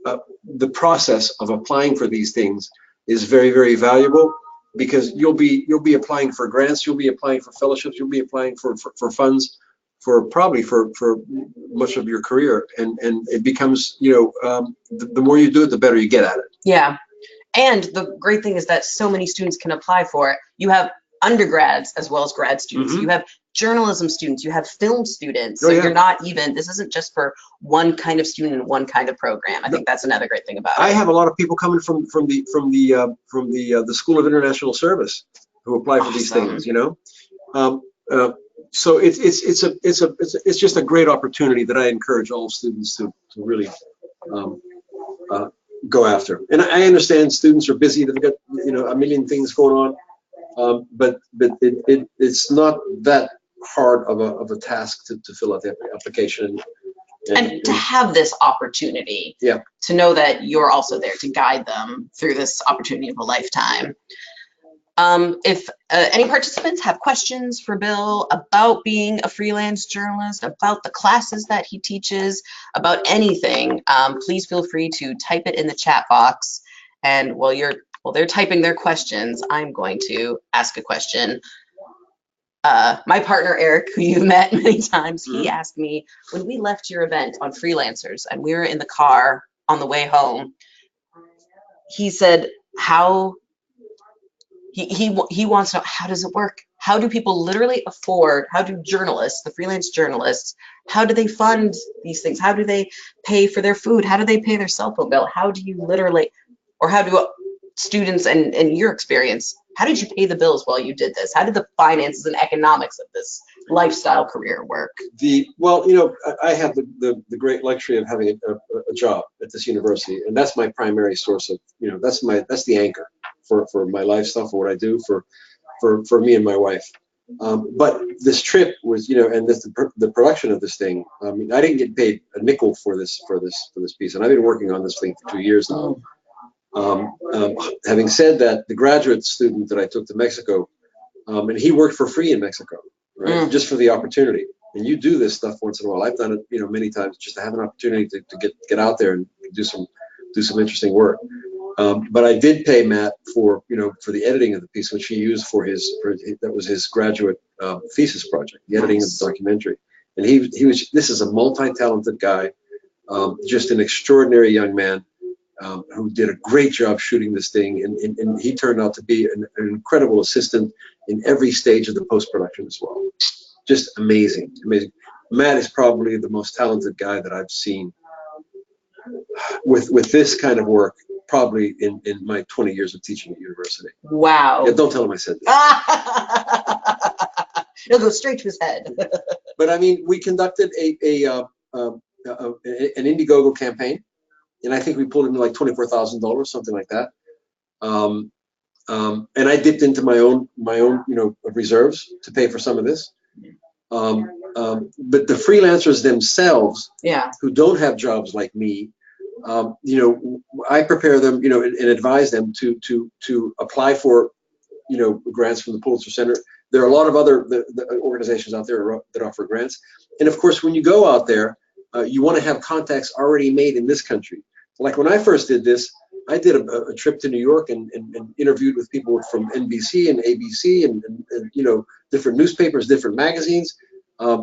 the process of applying for these things is very, very valuable, because you'll be applying for grants, you'll be applying for fellowships, you'll be applying for funds probably for much of your career, and it becomes, the more you do it, the better you get at it. Yeah. And the great thing is that so many students can apply for it. You have undergrads as well as grad students. You have journalism students, you have film students. So you're not even, this isn't just for one kind of student and one kind of program. I think that's another great thing about it. I have a lot of people coming from the School of International Service who apply for these things, so it's just a great opportunity that I encourage all students to really go after. And I understand students are busy, they've got a million things going on, but it's not that hard of a task to fill out the application and to have this opportunity, to know that you're also there to guide them through this opportunity of a lifetime. If any participants have questions for Bill about being a freelance journalist, about the classes that he teaches, about anything, please feel free to type it in the chat box. And while they're typing their questions, I'm going to ask a question. My partner, Eric, who you've met many times, he asked me, when we left your event on freelancers and we were in the car on the way home, he said, he wants to know, how does it work? How do people literally afford, how do journalists, the freelance journalists, how do they fund these things? How do they pay for their food? How do they pay their cell phone bill? How do you literally, or how do students and your experience, how did you pay the bills while you did this? How did the finances and economics of this lifestyle career work? I have the great luxury of having a job at this university, and that's my primary source of, that's the anchor for my lifestyle, for what I do, for me and my wife. But this trip was, and the production of this thing, I mean, I didn't get paid a nickel for this piece, and I've been working on this thing for 2 years now. Having said that, the graduate student that I took to Mexico, and he worked for free in Mexico, right? Just for the opportunity. And you do this stuff once in a while. I've done it, many times, just to have an opportunity to get out there and do some interesting work. But I did pay Matt for the editing of the piece, which he used that was his graduate thesis project, the editing of the documentary. And this is a multi-talented guy, just an extraordinary young man, who did a great job shooting this thing, and he turned out to be an incredible assistant in every stage of the post-production as well. Just amazing. Matt is probably the most talented guy that I've seen with this kind of work, probably in my 20 years of teaching at university. Wow. Yeah, don't tell him I said that. It'll go straight to his head. But I mean, we conducted an Indiegogo campaign, and I think we pulled in like $24,000, something like that. And I dipped into my own reserves to pay for some of this. But the freelancers themselves, who don't have jobs like me, I prepare them, and advise them to apply for, grants from the Pulitzer Center. There are a lot of other the organizations out there that offer grants. And of course, when you go out there, you want to have contacts already made in this country. Like when I first did this, I did a trip to New York and interviewed with people from NBC and ABC and different newspapers, different magazines.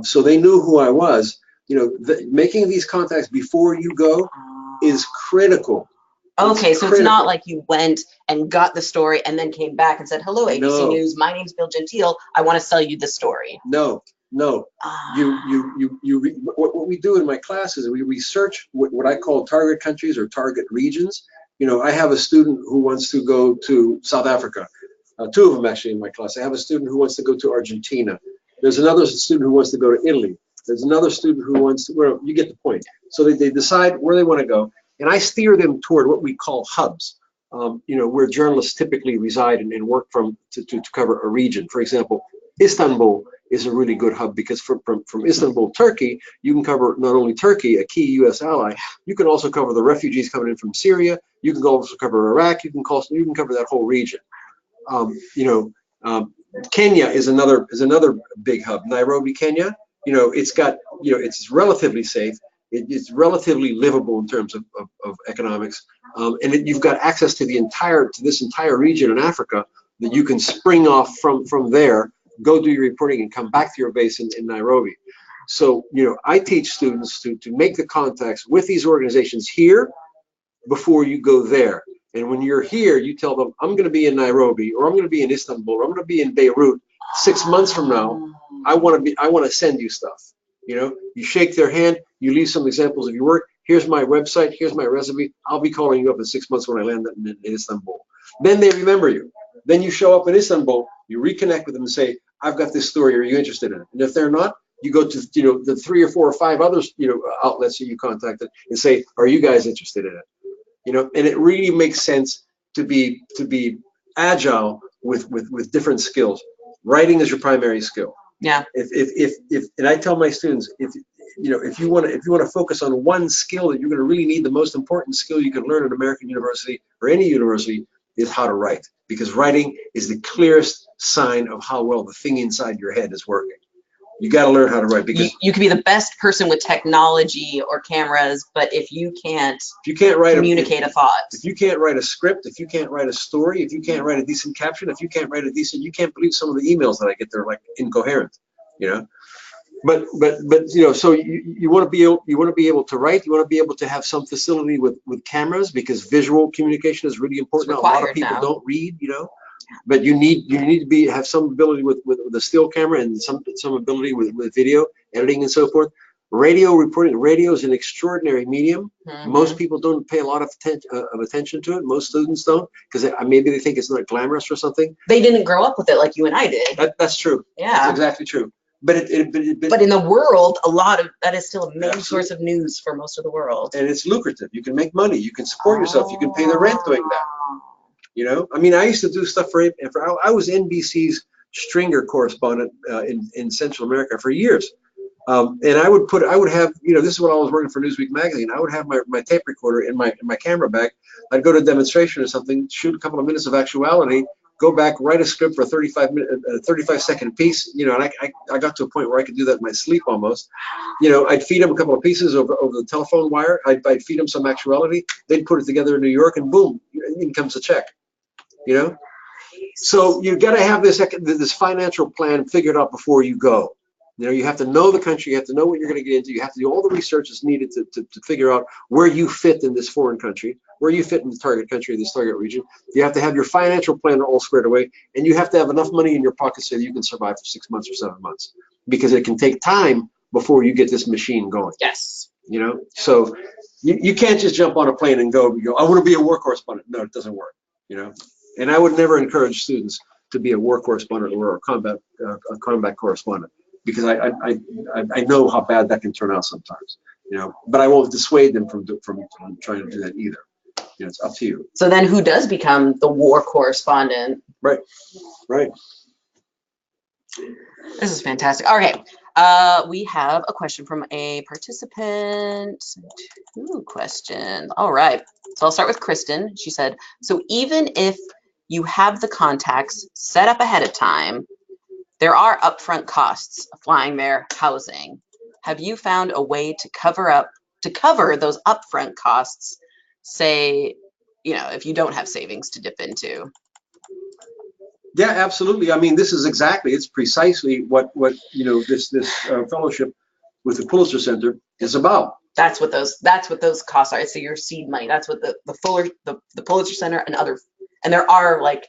So they knew who I was. Making these contacts before you go is critical Okay, so it's critical. not like you went and got the story and then came back and said, hello, ABC No. News, my name's Bill Gentile, I want to sell you the story. No. What we do in my classes is we research what I call target countries or target regions. You know, I have a student who wants to go to South Africa. Two of them actually in my class. I have a student who wants to go to Argentina. There's another student who wants to go to Italy. There's another student who wants to, well, you get the point. So they decide where they want to go, and I steer them toward what we call hubs, you know, where journalists typically reside and work from to cover a region. For example, Istanbul is a really good hub because from Istanbul, Turkey, you can cover not only Turkey, a key U.S. ally, you can also cover the refugees coming in from Syria. You can also cover Iraq. You can cover that whole region. You know, Kenya is another big hub. Nairobi, Kenya. You know, it's got, you know, it's relatively safe. It's relatively livable in terms of economics, and you've got access to this entire region in Africa that you can spring off from there, go do your reporting, and come back to your base in Nairobi. So, you know, I teach students to make the contacts with these organizations here before you go there. And when you're here, you tell them, I'm going to be in Nairobi, or I'm going to be in Istanbul, or I'm going to be in Beirut 6 months from now. I want to send you stuff. You know, you shake their hand, you leave some examples of your work. Here's my website, here's my resume. I'll be calling you up in 6 months when I land in Istanbul. Then they remember you. Then you show up in Istanbul, you reconnect with them and say, I've got this story, are you interested in it? And if they're not, you go to, you know, the 3 or 4 or 5 other, you know, outlets that you contacted and say, are you guys interested in it? You know, and it really makes sense to be agile with different skills. Writing is your primary skill. Yeah. And I tell my students, if you want to focus on one skill that you're going to really need, the most important skill you can learn at American University or any university is how to write, because writing is the clearest sign of how well the thing inside your head is working. You got to learn how to write, because you can be the best person with technology or cameras, but if you can't communicate a thought, if you can't write a script, if you can't write a story, if you can't write a decent caption, if you can't write you can't believe some of the emails that I get. They're like incoherent, you know. But you know, so you want to be able to write. You want to be able to have some facility with cameras, because visual communication is really important. A lot of people don't read, you know. But you need to have some ability with a still camera, and some ability with video editing and so forth. Radio reporting. Radio is an extraordinary medium. Mm-hmm. Most people don't pay a lot of attention to it. Most students don't, because maybe they think it's not glamorous or something. They didn't grow up with it like you and I did. That's true. Yeah, that's exactly true. But in the world, a lot of that is still a main source of news for most of the world. And it's lucrative. You can make money. You can support yourself. You can pay the rent doing that. You know, I mean, I used to do stuff I was NBC's stringer correspondent in Central America for years. And I would have, you know, this is when I was working for Newsweek magazine. I would have my tape recorder in my camera bag. I'd go to a demonstration or something, shoot a couple of minutes of actuality, go back, write a script for a 35-second piece, you know, and I got to a point where I could do that in my sleep almost. You know, I'd feed them a couple of pieces over the telephone wire. I'd feed them some actuality. They'd put it together in New York, and boom, in comes the check. You know, so you got to have this financial plan figured out before you go. You know, you have to know the country, you have to know what you're going to get into, you have to do all the research that's needed to figure out where you fit in this foreign country, where you fit in the target country, this target region. You have to have your financial plan all squared away, and you have to have enough money in your pocket so that you can survive for 6 months or 7 months, because it can take time before you get this machine going. Yes. You know, so you can't just jump on a plane and go, I want to be a war correspondent. No, it doesn't work, you know. And I would never encourage students to be a war correspondent or a combat correspondent, because I know how bad that can turn out sometimes, you know. But I won't dissuade them from trying to do that either. You know, it's up to you. So then, who does become the war correspondent? Right. This is fantastic. All right, we have a question from a participant. 2 questions. All right. So I'll start with Kristen. She said, so even if you have the contacts set up ahead of time, there are upfront costs of flying there, housing. Have you found a way to cover those upfront costs, say, you know, if you don't have savings to dip into? Yeah, absolutely. I mean, it's precisely what you know, this fellowship with the Pulitzer Center is about. That's what those costs are. So your seed money. That's what the Pulitzer Center and there are like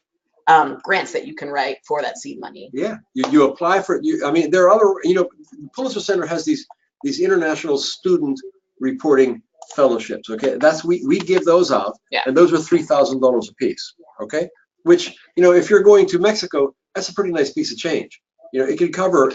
grants that you can write for that seed money. Yeah, you apply for it. I mean, there are other, the Pulitzer Center has these international student reporting fellowships. Okay, we give those out, Yeah. and those are $3,000 a piece. Okay, which if you're going to Mexico, that's a pretty nice piece of change. It could cover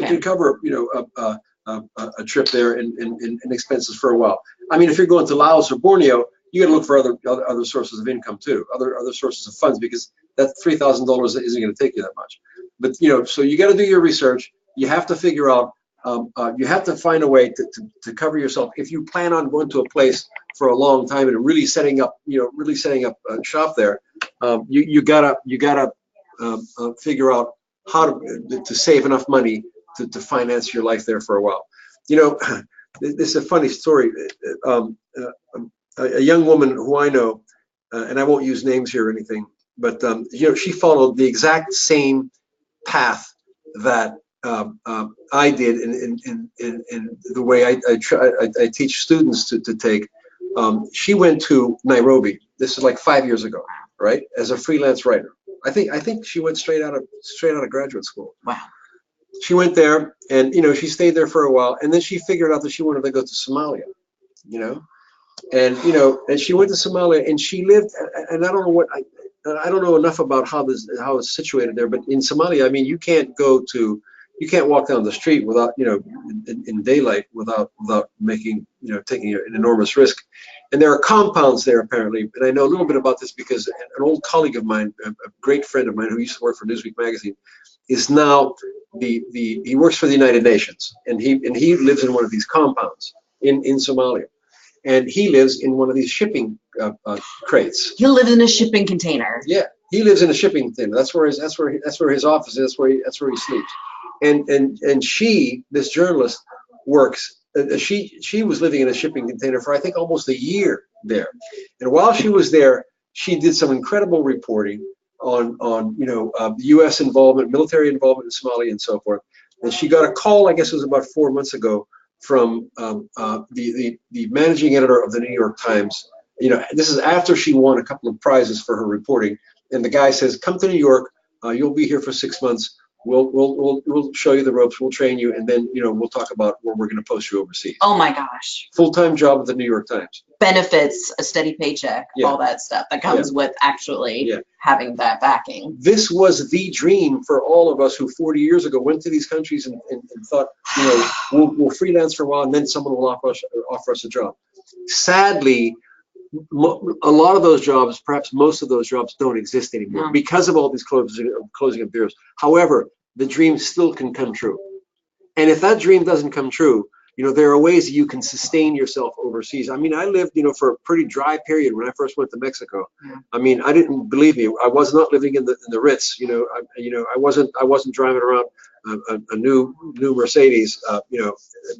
a trip there and expenses for a while. I mean, if you're going to Laos or Borneo, you got to look for other sources of income too, other sources of funds, because that $3,000 isn't going to take you that much. But so you got to do your research. You have to figure out. You have to find a way to cover yourself if you plan on going to a place for a long time and really setting up a shop there. You gotta figure out how to save enough money to finance your life there for a while. This is a funny story. A young woman who I know, and I won't use names here or anything, but she followed the exact same path that I did in the way I teach students to take. She went to Nairobi. This is like 5 years ago, right? As a freelance writer. I think she went straight out of graduate school. Wow. She went there, and she stayed there for a while, and then she figured out that she wanted to go to Somalia. And she went to Somalia, and she lived, and I don't know enough about how it's situated there, but in Somalia, I mean, you can't walk down the street without, in daylight without making, taking an enormous risk. And there are compounds there apparently, and I know a little bit about this because an old colleague of mine, a great friend of mine who used to work for Newsweek magazine, is now he works for the United Nations, and he lives in one of these compounds in Somalia. And he lives in one of these shipping crates. He lives in a shipping container. Yeah, he lives in a shipping container. That's where his office is. That's where he sleeps. And she, this journalist, works. She was living in a shipping container for I think almost a year there. And while she was there, she did some incredible reporting on U.S. involvement, military involvement in Somalia, and so forth. And she got a call, I guess it was about 4 months ago, from the managing editor of the New York Times. This is after she won a couple of prizes for her reporting, and the guy says, "Come to New York. You'll be here for 6 months. We'll show you the ropes. We'll train you, and then we'll talk about where we're going to post you overseas." Oh my gosh! Full-time job at the New York Times. Benefits, a steady paycheck, all that stuff that comes with actually having that backing. This was the dream for all of us who 40 years ago went to these countries and thought, we'll freelance for a while and then someone will offer us a job. Sadly, a lot of those jobs, perhaps most of those jobs, don't exist anymore because of all these closing of bureaus. However, the dream still can come true. And if that dream doesn't come true, there are ways that you can sustain yourself overseas. I mean, I lived, for a pretty dry period when I first went to Mexico. I mean, I didn't believe me. I was not living in the Ritz. I wasn't driving around a new Mercedes.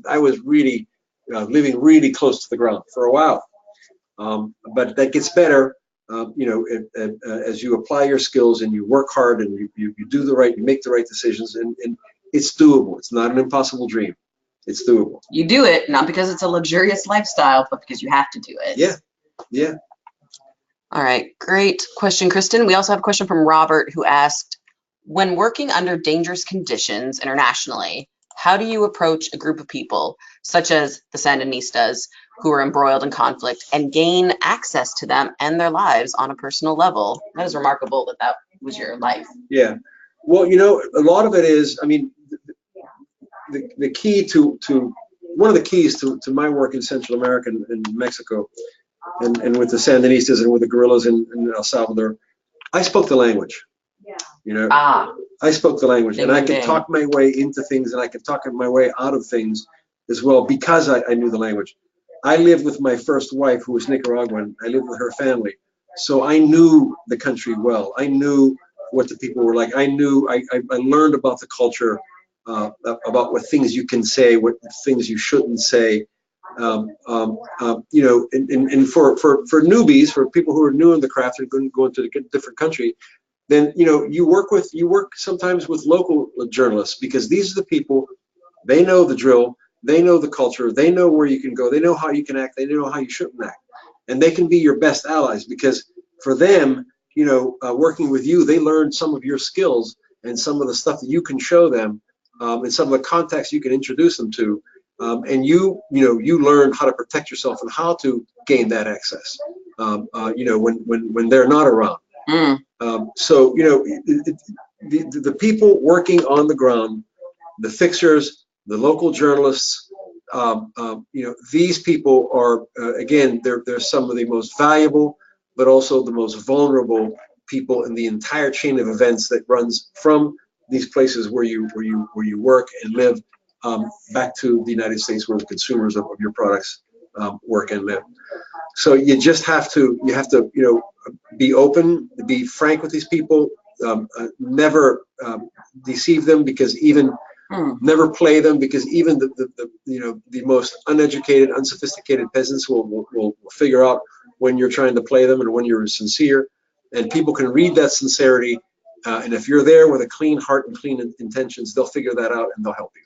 I was really living really close to the ground for a while. But that gets better, as you apply your skills and you work hard and you make the right decisions, and it's doable. It's not an impossible dream. It's doable. You do it not because it's a luxurious lifestyle, but because you have to do it. Yeah. All right, great question, Kristen. We also have a question from Robert, who asked, when working under dangerous conditions internationally, how do you approach a group of people, such as the Sandinistas, who are embroiled in conflict, and gain access to them and their lives on a personal level? That is remarkable that was your life. Yeah. Well, a lot of it is, I mean, the key to one of the keys to my work in Central America and Mexico, and with the Sandinistas and with the guerrillas in El Salvador, I spoke the language. I spoke the language, and I could talk my way into things, and I could talk my way out of things as well because I knew the language. I lived with my first wife, who was Nicaraguan. I lived with her family, so I knew the country well. I knew what the people were like. I learned about the culture. About what things you can say, what things you shouldn't say, and for newbies, for people who are new in the craft and going to a different country, then you work sometimes with local journalists, because these are the people, they know the drill, They know the culture. They know where you can go. They know how you can act. They know how you shouldn't act. And they can be your best allies, because for them, working with you, they learn some of your skills and some of the stuff that you can show them, and some of the contacts you can introduce them to. And you learn how to protect yourself and how to gain that access, when they're not around. So, the people working on the ground, the fixers, the local journalists, these people are, again, they're some of the most valuable, but also the most vulnerable people in the entire chain of events that runs from these places where you work and live, back to the United States, where the consumers of your products work and live. So you just have to be open, be frank with these people, never deceive them, because even never play them, because even the most uneducated, unsophisticated peasants will figure out when you're trying to play them and when you're sincere. And people can read that sincerity, and if you're there with a clean heart and clean intentions, they'll figure that out and they'll help you.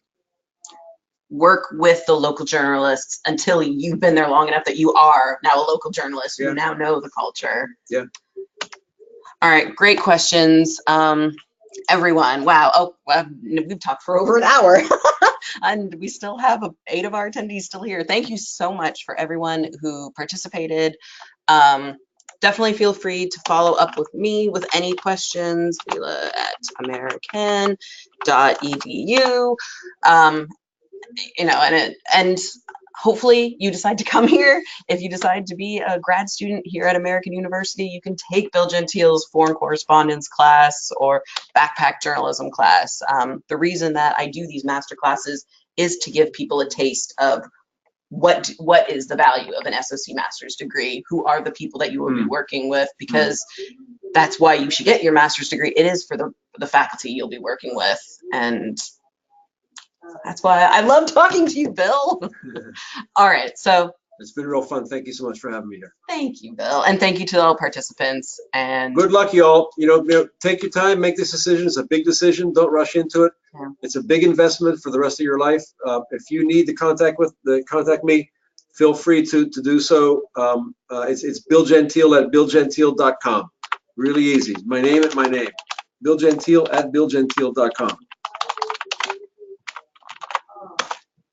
Work with the local journalists until you've been there long enough that you are now a local journalist. Yeah. You now know the culture. Yeah. All right, great questions. Everyone, wow. Oh, well, we've talked for over an hour and we still have 8 of our attendees still here. Thank you so much for everyone who participated. Definitely feel free to follow up with me with any questions, American.edu. And hopefully you decide to come here. If you decide to be a grad student here at American University, you can take Bill Gentile's foreign correspondence class or backpack journalism class. The reason that I do these master classes is to give people a taste of what is the value of an SOC master's degree, who are the people that you will be working with, because that's why you should get your master's degree. It is for the faculty you'll be working with, and that's why I love talking to you, Bill. All right, so It's been real fun. Thank you so much for having me here. thank you, Bill, and thank you to all participants. And Good luck, y'all. Take your time, make this decision. It's a big decision. Don't rush into it. Yeah. It's a big investment for the rest of your life. If you need to contact me, feel free to do so. It's Bill Gentile at BillGentile.com. Really easy. My name and my name. Bill Gentile at BillGentile.com.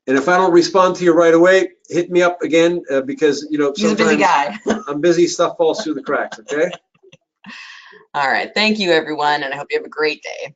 And if I don't respond to you right away, hit me up again, because he's a busy guy. I'm busy. Stuff falls through the cracks. Okay. All right, thank you, everyone, and I hope you have a great day.